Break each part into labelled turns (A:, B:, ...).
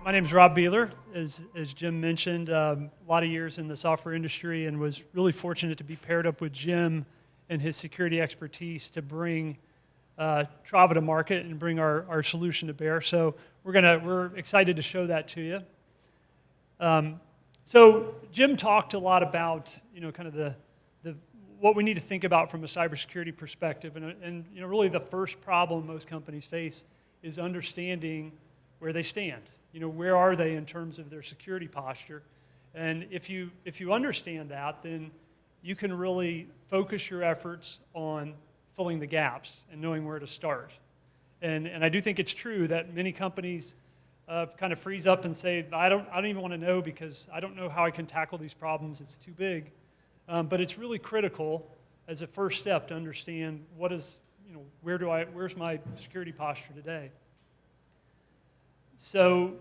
A: My name is Rob Beeler. As Jim mentioned, a lot of years in the software industry, and was really fortunate to be paired up with Jim and his security expertise to bring Trava to market and bring our solution to bear. So we're excited to show that to you. So Jim talked a lot about kind of the what we need to think about from a cybersecurity perspective, and really the first problem most companies face is understanding where they stand. Where are they in terms of their security posture? And if you understand that, then you can really focus your efforts on filling the gaps and knowing where to start. And I do think it's true that many companies kind of freeze up and say, I don't even want to know because I don't know how I can tackle these problems. It's too big. But it's really critical as a first step to understand where's my security posture today. So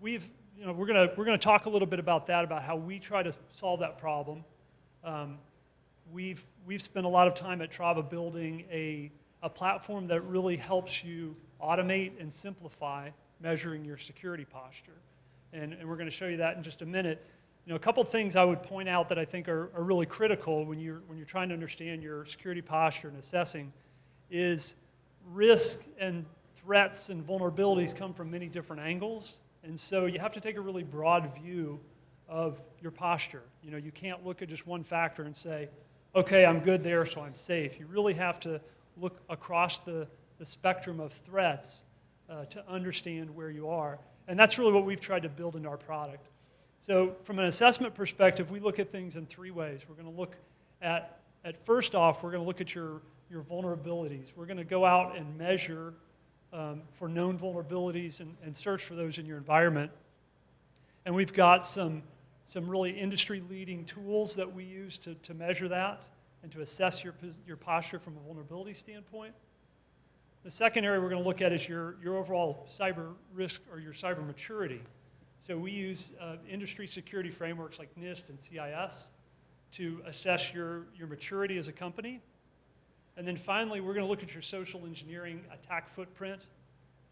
A: we're going to talk a little bit about that, about how we try to solve that problem. We've spent a lot of time at Trava building a platform that really helps you automate and simplify measuring your security posture. And we're going to show you that in just a minute. A couple things I would point out that I think are really critical when you're trying to understand your security posture and assessing is risk and threats and vulnerabilities come from many different angles, and so you have to take a really broad view of your posture. You can't look at just one factor and say, okay, I'm good there, so I'm safe. You really have to look across the spectrum of threats to understand where you are, and that's really what we've tried to build into our product. So from an assessment perspective, we look at things in three ways. We're going to look at first off, we're going to look at your vulnerabilities. We're going to go out and measure for known vulnerabilities and search for those in your environment. And we've got some really industry-leading tools that we use to measure that and to assess your posture from a vulnerability standpoint. The second area we're going to look at is your overall cyber risk or your cyber maturity. So we use industry security frameworks like NIST and CIS to assess your maturity as a company. And then finally, we're going to look at your social engineering attack footprint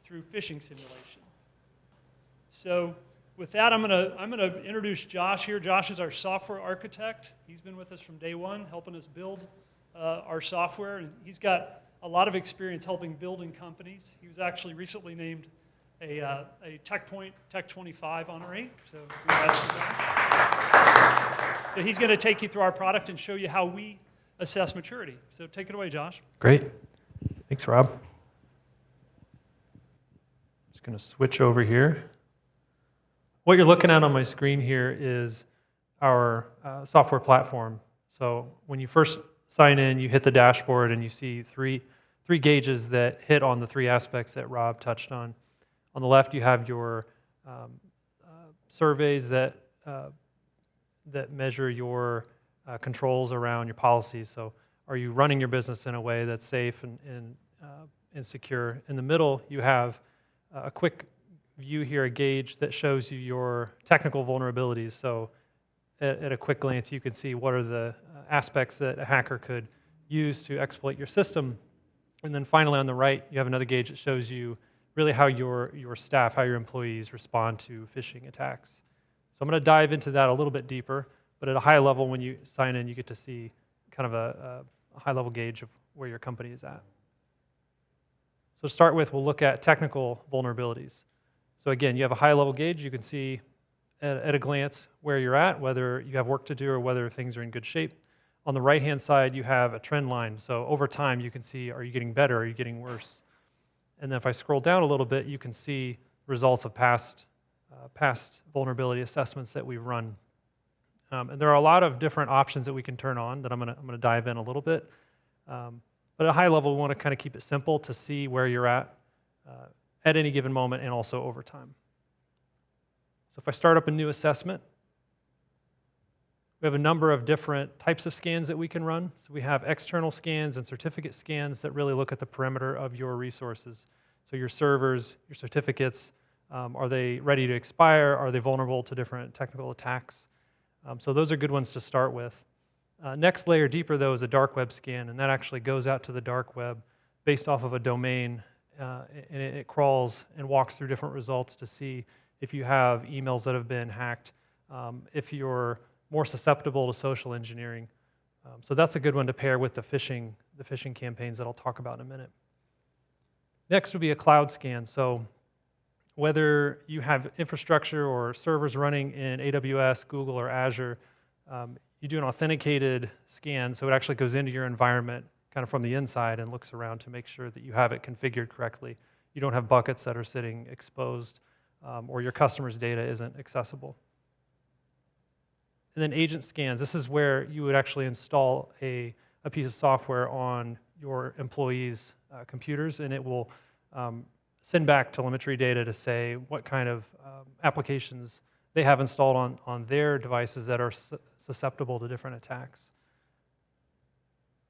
A: through phishing simulation. So with that, I'm going to introduce Josh here. Josh is our software architect. He's been with us from day one, helping us build our software. And he's got a lot of experience helping building companies. He was actually recently named a TechPoint Tech 25 honoree. So he's going to take you through our product and show you how we assess maturity. So take it away, Josh.
B: Great. Thanks, Rob. Just going to switch over here. What you're looking at on my screen here is our software platform. So when you first sign in, you hit the dashboard and you see three gauges that hit on the three aspects that Rob touched on. On the left, you have your surveys that measure your controls around your policies. So are you running your business in a way that's safe and secure? In the middle, you have a quick view here, a gauge that shows you your technical vulnerabilities. So at a quick glance, you can see what are the aspects that a hacker could use to exploit your system. And then finally on the right, you have another gauge that shows you really how your staff, how your employees respond to phishing attacks. So I'm going to dive into that a little bit deeper. But at a high level, when you sign in, you get to see kind of a high-level gauge of where your company is at. So to start with, we'll look at technical vulnerabilities. So again, you have a high-level gauge. You can see at a glance where you're at, whether you have work to do or whether things are in good shape. On the right-hand side, you have a trend line. So over time, you can see, are you getting better? Are you getting worse? And then if I scroll down a little bit, you can see results of past vulnerability assessments that we've run. And there are a lot of different options that we can turn on that I'm going to dive in a little bit. But at a high level, we want to kind of keep it simple to see where you're at any given moment and also over time. So if I start up a new assessment, we have a number of different types of scans that we can run. So we have external scans and certificate scans that really look at the perimeter of your resources. So your servers, your certificates, are they ready to expire? Are they vulnerable to different technical attacks? So those are good ones to start with. Next layer deeper, though, is a dark web scan, and that actually goes out to the dark web based off of a domain, and it crawls and walks through different results to see if you have emails that have been hacked, if you're more susceptible to social engineering. So that's a good one to pair with the phishing campaigns that I'll talk about in a minute. Next would be a cloud scan. So whether you have infrastructure or servers running in AWS, Google, or Azure, you do an authenticated scan, so it actually goes into your environment kind of from the inside and looks around to make sure that you have it configured correctly. You don't have buckets that are sitting exposed, or your customer's data isn't accessible. And then agent scans. This is where you would actually install a piece of software on your employees' computers, and it will send back telemetry data to say what kind of applications they have installed on their devices that are susceptible to different attacks.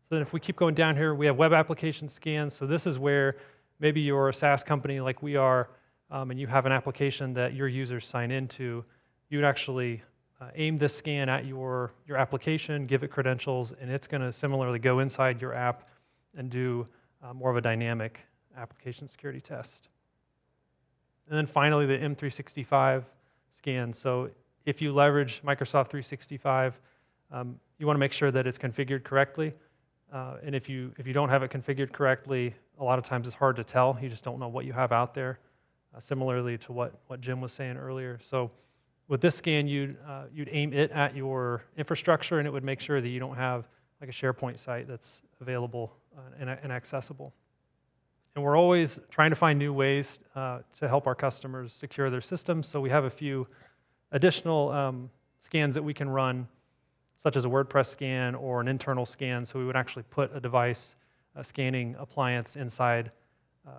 B: So then if we keep going down here, we have web application scans. So this is where maybe you're a SaaS company like we are, and you have an application that your users sign into. You would actually aim this scan at your application, give it credentials, and it's going to similarly go inside your app and do more of a dynamic application security test. And then finally, the M365 scan. So if you leverage Microsoft 365, you want to make sure that it's configured correctly. And if you don't have it configured correctly, a lot of times it's hard to tell. You just don't know what you have out there, similarly to what Jim was saying earlier. So with this scan, you'd aim it at your infrastructure, and it would make sure that you don't have like a SharePoint site that's available and accessible. And we're always trying to find new ways to help our customers secure their systems. So we have a few additional scans that we can run, such as a WordPress scan or an internal scan. So we would actually put a device, a scanning appliance inside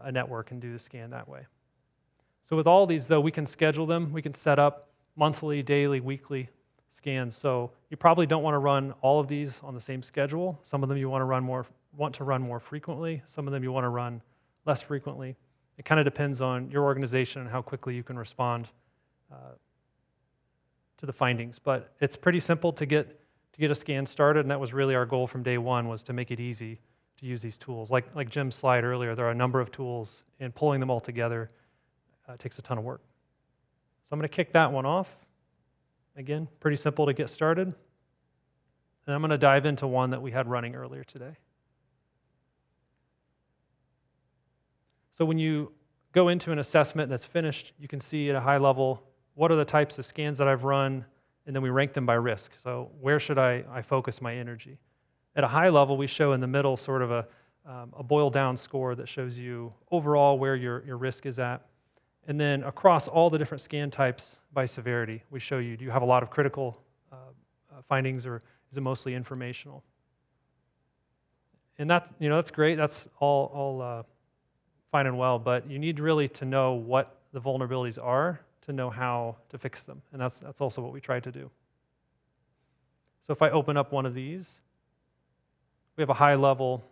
B: a network and do the scan that way. So with all these, though, we can schedule them. We can set up monthly, daily, weekly scans. So you probably don't want to run all of these on the same schedule. Some of them you want to run more frequently. Some of them you want to run less frequently. It kind of depends on your organization and how quickly you can respond to the findings. But it's pretty simple to get a scan started, and that was really our goal from day one, was to make it easy to use these tools. Like Jim's slide earlier, there are a number of tools, and pulling them all together takes a ton of work. So I'm going to kick that one off. Again, pretty simple to get started. And I'm going to dive into one that we had running earlier today. So when you go into an assessment that's finished, you can see at a high level, what are the types of scans that I've run, and then we rank them by risk. So where should I focus my energy? At a high level, we show in the middle sort of a boiled down score that shows you overall where your risk is at. And then across all the different scan types by severity, we show you, do you have a lot of critical findings, or is it mostly informational? And that's great. That's all fine and well, but you need really to know what the vulnerabilities are to know how to fix them. And that's also what we tried to do. So if I open up one of these, we have a high-level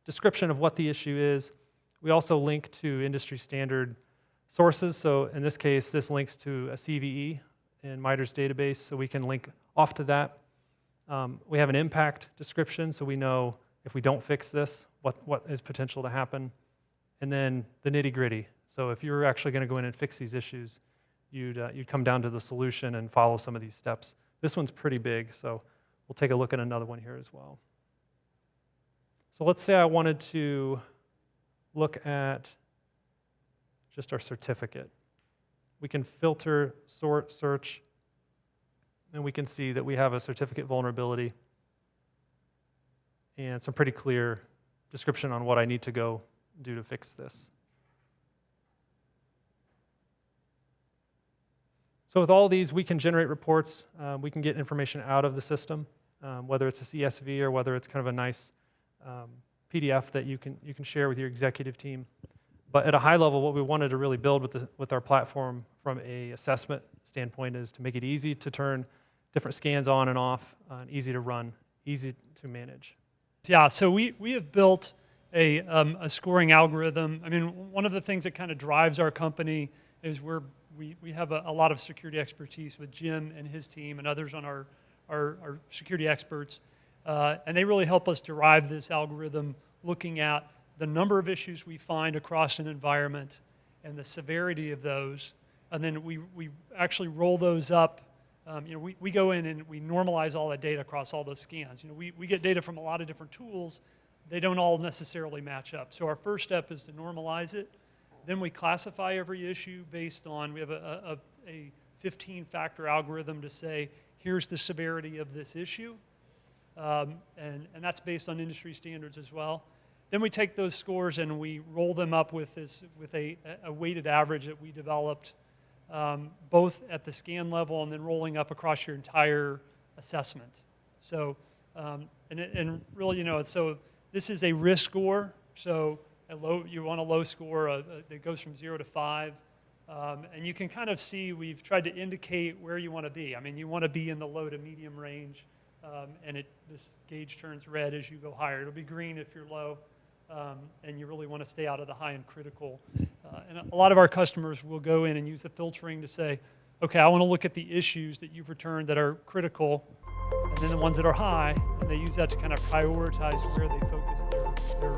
B: description of what the issue is. We also link to industry standard sources. So in this case, this links to a CVE in MITRE's database, so we can link off to that. We have an impact description, so we know if we don't fix this, what is potential to happen. And then the nitty-gritty. So if you're actually going to go in and fix these issues, you'd come down to the solution and follow some of these steps. This one's pretty big, so we'll take a look at another one here as well. So let's say I wanted to look at just our certificate. We can filter, sort, search, and we can see that we have a certificate vulnerability and some pretty clear description on what I need to go do to fix this. So with all these, we can generate reports. We can get information out of the system, whether it's a CSV or whether it's kind of a nice PDF that you can share with your executive team. But at a high level, what we wanted to really build with our platform from an assessment standpoint is to make it easy to turn different scans on and off, easy to run, easy to manage.
A: Yeah, so we have built a scoring algorithm. I mean, one of the things that kind of drives our company is we have a lot of security expertise with Jim and his team and others on our security experts. And they really help us derive this algorithm, looking at the number of issues we find across an environment and the severity of those, and then we actually roll those up. We go in and we normalize all that data across all those scans. We get data from a lot of different tools. They don't all necessarily match up. So our first step is to normalize it. Then we classify every issue based on, we have a 15-factor algorithm to say, here's the severity of this issue. And that's based on industry standards as well. Then we take those scores and we roll them up with a weighted average that we developed, both at the scan level and then rolling up across your entire assessment. So, and really, so this is a risk score. So you want a low score that goes from 0 to 5. And you can kind of see we've tried to indicate where you want to be. I mean, you want to be in the low to medium range, and this gauge turns red as you go higher. It'll be green if you're low, and you really want to stay out of the high and critical. And a lot of our customers will go in and use the filtering to say, okay, I want to look at the issues that you've returned that are critical, and then the ones that are high, and they use that to kind of prioritize where they focus their